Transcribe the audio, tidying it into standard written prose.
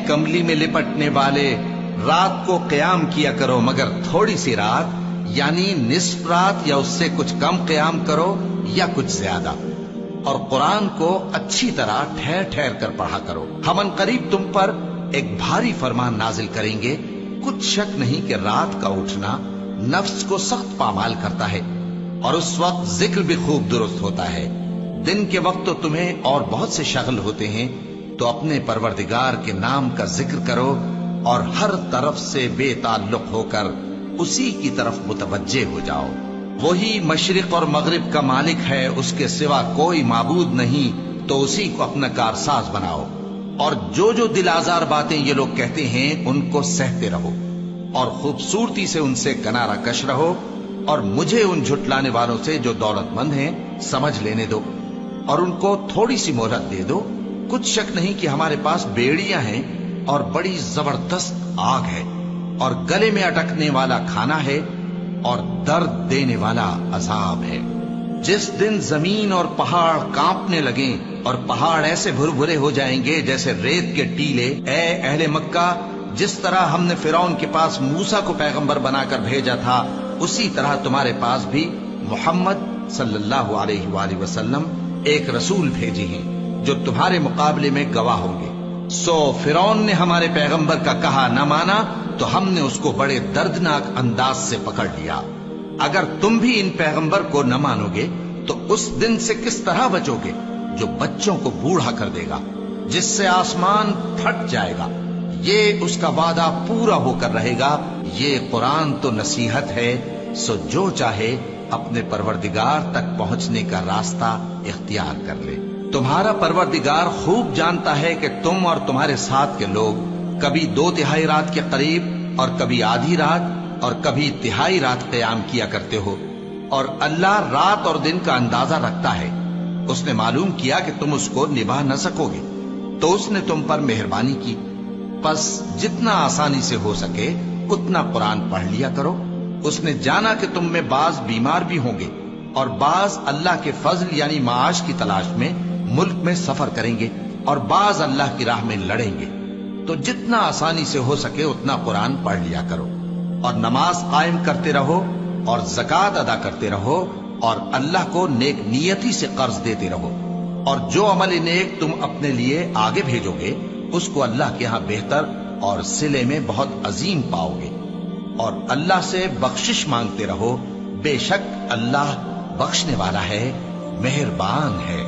کملی میں لپٹنے والے، رات کو قیام کیا کرو مگر تھوڑی سی رات، یعنی نصف رات یا اس سے کچھ کم قیام کرو یا کچھ زیادہ، اور قرآن کو اچھی طرح ٹھہر ٹھہر کر پڑھا کرو۔ ہم ان قریب تم پر ایک بھاری فرمان نازل کریں گے، کچھ شک نہیں کہ رات کا اٹھنا نفس کو سخت پامال کرتا ہے، اور اس وقت ذکر بھی خوب درست ہوتا ہے۔ دن کے وقت تو تمہیں اور بہت سے شغل ہوتے ہیں، تو اپنے پروردگار کے نام کا ذکر کرو اور ہر طرف سے بے تعلق ہو کر اسی کی طرف متوجہ ہو جاؤ۔ وہی مشرق اور مغرب کا مالک ہے، اس کے سوا کوئی معبود نہیں، تو اسی کو اپنا کارساز بناؤ۔ اور جو دل آزار باتیں یہ لوگ کہتے ہیں ان کو سہتے رہو، اور خوبصورتی سے ان سے کنارہ کش رہو، اور مجھے ان جھٹلانے والوں سے جو دولت مند ہیں سمجھ لینے دو، اور ان کو تھوڑی سی مہلت دے دو۔ کچھ شک نہیں کہ ہمارے پاس بیڑیاں ہیں اور بڑی زبردست آگ ہے، اور گلے میں اٹکنے والا کھانا ہے، اور درد دینے والا عذاب ہے۔ جس دن زمین اور پہاڑ کانپنے لگیں اور پہاڑ ایسے بھربھرے ہو جائیں گے جیسے ریت کے ٹیلے، اے اہل مکہ، جس طرح ہم نے فرعون کے پاس موسیٰ کو پیغمبر بنا کر بھیجا تھا، اسی طرح تمہارے پاس بھی محمد صلی اللہ علیہ وآلہ وسلم ایک رسول بھیجے ہیں جو تمہارے مقابلے میں گواہ ہوں گے۔ سو فرعون نے ہمارے پیغمبر کا کہا نہ مانا تو ہم نے اس کو بڑے دردناک انداز سے پکڑ لیا۔ اگر تم بھی ان پیغمبر کو نہ مانو گے تو اس دن سے کس طرح بچو گے جو بچوں کو بوڑھا کر دے گا، جس سے آسمان پھٹ جائے گا۔ یہ اس کا وعدہ پورا ہو کر رہے گا۔ یہ قرآن تو نصیحت ہے، سو جو چاہے اپنے پروردگار تک پہنچنے کا راستہ اختیار کر لے۔ تمہارا پروردگار خوب جانتا ہے کہ تم اور تمہارے ساتھ کے لوگ کبھی 2/3 رات کے قریب اور کبھی آدھی رات اور کبھی تہائی رات قیام کیا کرتے ہو، اور اللہ رات اور دن کا اندازہ رکھتا ہے۔ اس نے معلوم کیا کہ تم اس کو نبھا نہ سکو گے، تو اس نے تم پر مہربانی کی، پس جتنا آسانی سے ہو سکے اتنا قرآن پڑھ لیا کرو۔ اس نے جانا کہ تم میں بعض بیمار بھی ہوں گے، اور بعض اللہ کے فضل یعنی معاش کی تلاش میں ملک میں سفر کریں گے، اور بعض اللہ کی راہ میں لڑیں گے، تو جتنا آسانی سے ہو سکے اتنا قرآن پڑھ لیا کرو، اور نماز قائم کرتے رہو، اور زکوٰۃ ادا کرتے رہو، اور اللہ کو نیک نیتی سے قرض دیتے رہو، اور جو عمل نیک تم اپنے لیے آگے بھیجو گے اس کو اللہ کے ہاں بہتر اور صلے میں بہت عظیم پاؤ گے، اور اللہ سے بخشش مانگتے رہو، بے شک اللہ بخشنے والا ہے، مہربان ہے۔